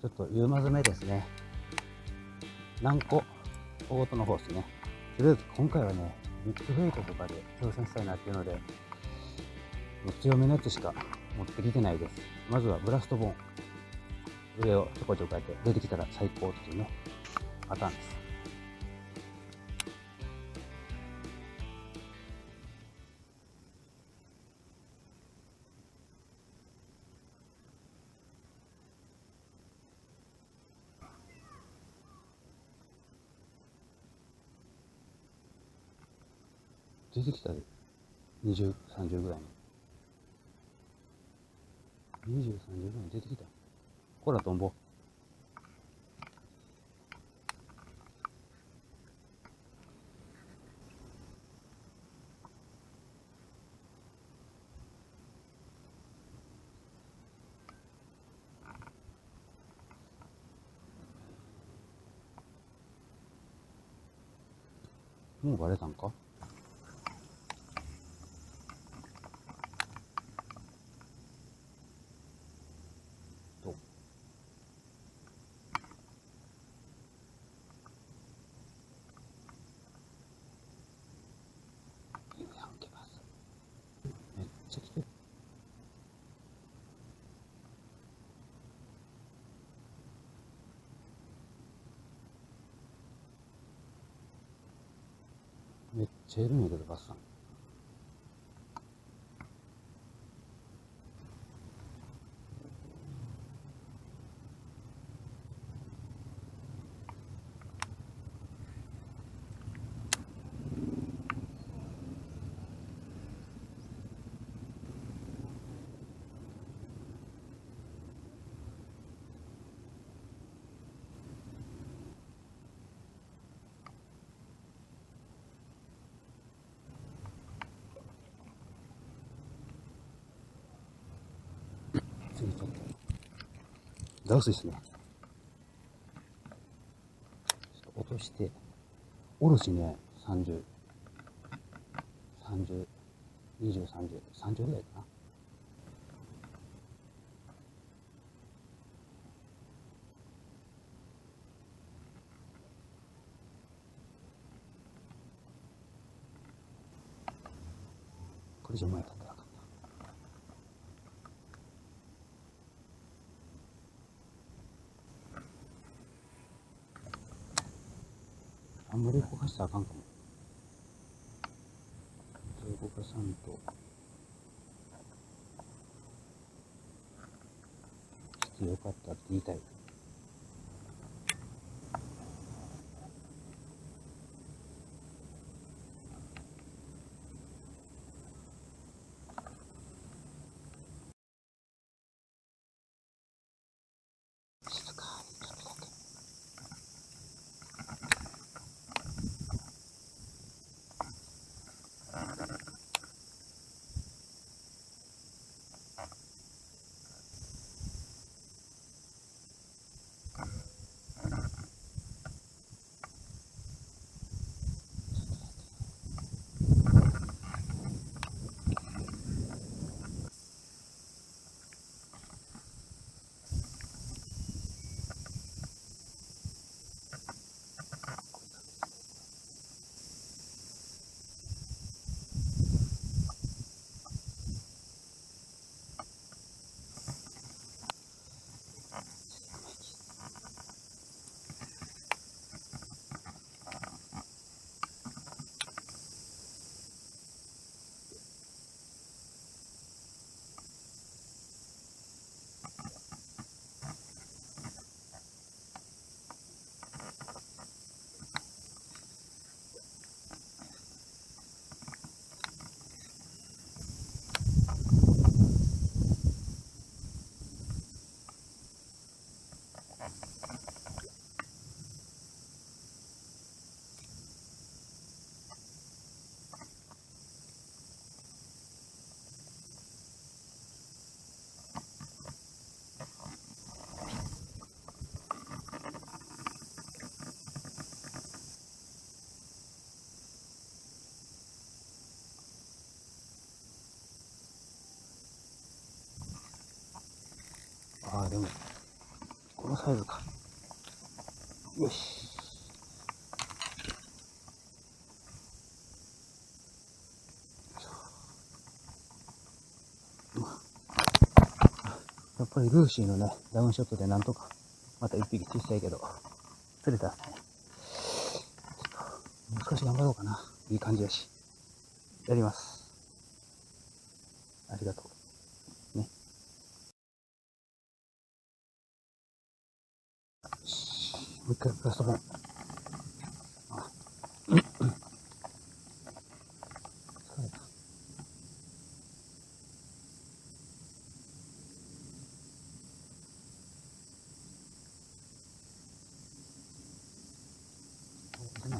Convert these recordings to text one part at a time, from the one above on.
ちょっと夕まずめですね。何個大音の方ですね。とりあえず今回はね、ビッグフェイトとかで挑戦したいなっていうので、もう強めのやつしか持ってきてないです。まずはブラストボーン。上をちょこちょこやって出てきたら最高っていうね、パターンです。出てきたで、20、30ぐらいに。20、30ぐらいに出てきた。ほら、トンボ。もうバレたんか？と。犬やんけます。めっちゃ来てる。めっちゃいるんやけど、バスさん。次ちょっと。ダウスですね。ちょっと落として、おろしね、30、30、20、30、30ぐらいかな。これ以上前だったらあかんな。あんまり動かしたらあかんかも。動かさんと、来てよかったって言いたい。静かにちょっとだけ。ああ、でも、こののサイズか。よし。やっぱりルーシーのね、ダウンショットでなんとか、また一匹小さいけど、釣れたっすね。もう少し頑張ろうかな。いい感じだし。やります。ありがとう。ね。もう一回ラストボン。あ、疲れた。出ない。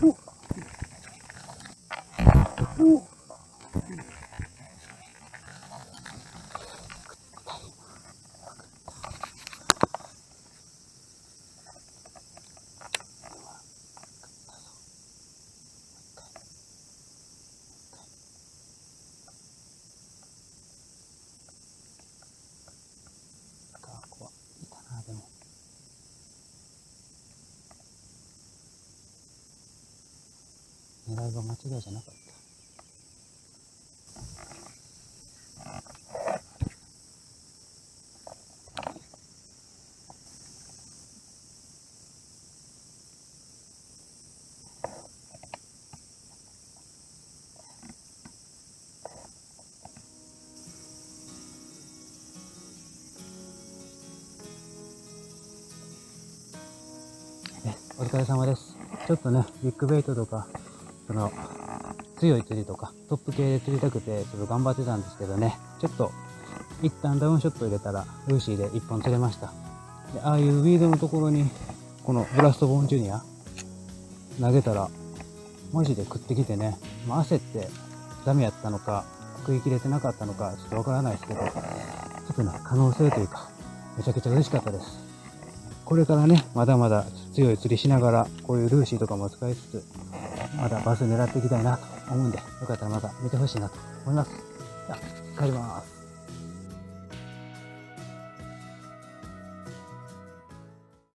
おおいたな、でも。狙いが間違いじゃなかった。お疲れ様です。ちょっとね、ビッグベイトとか、強い釣りとか、トップ系で釣りたくて、ちょっと頑張ってたんですけどね、ちょっと、一旦ダウンショット入れたら、ルーシーで一本釣れました。で、ああいうウィードのところに、このブラストボーンジュニア、投げたら、マジで食ってきてね、焦ってダメやったのか、食い切れてなかったのか、ちょっとわからないですけど、ちょっとね、可能性というか、めちゃくちゃ嬉しかったです。これからね、まだまだ強い釣りしながら、こういうルーシーとかも使いつつ、まだバス狙っていきたいなと思うんで、よかったらまた見てほしいなと思います。じゃあ、帰ります。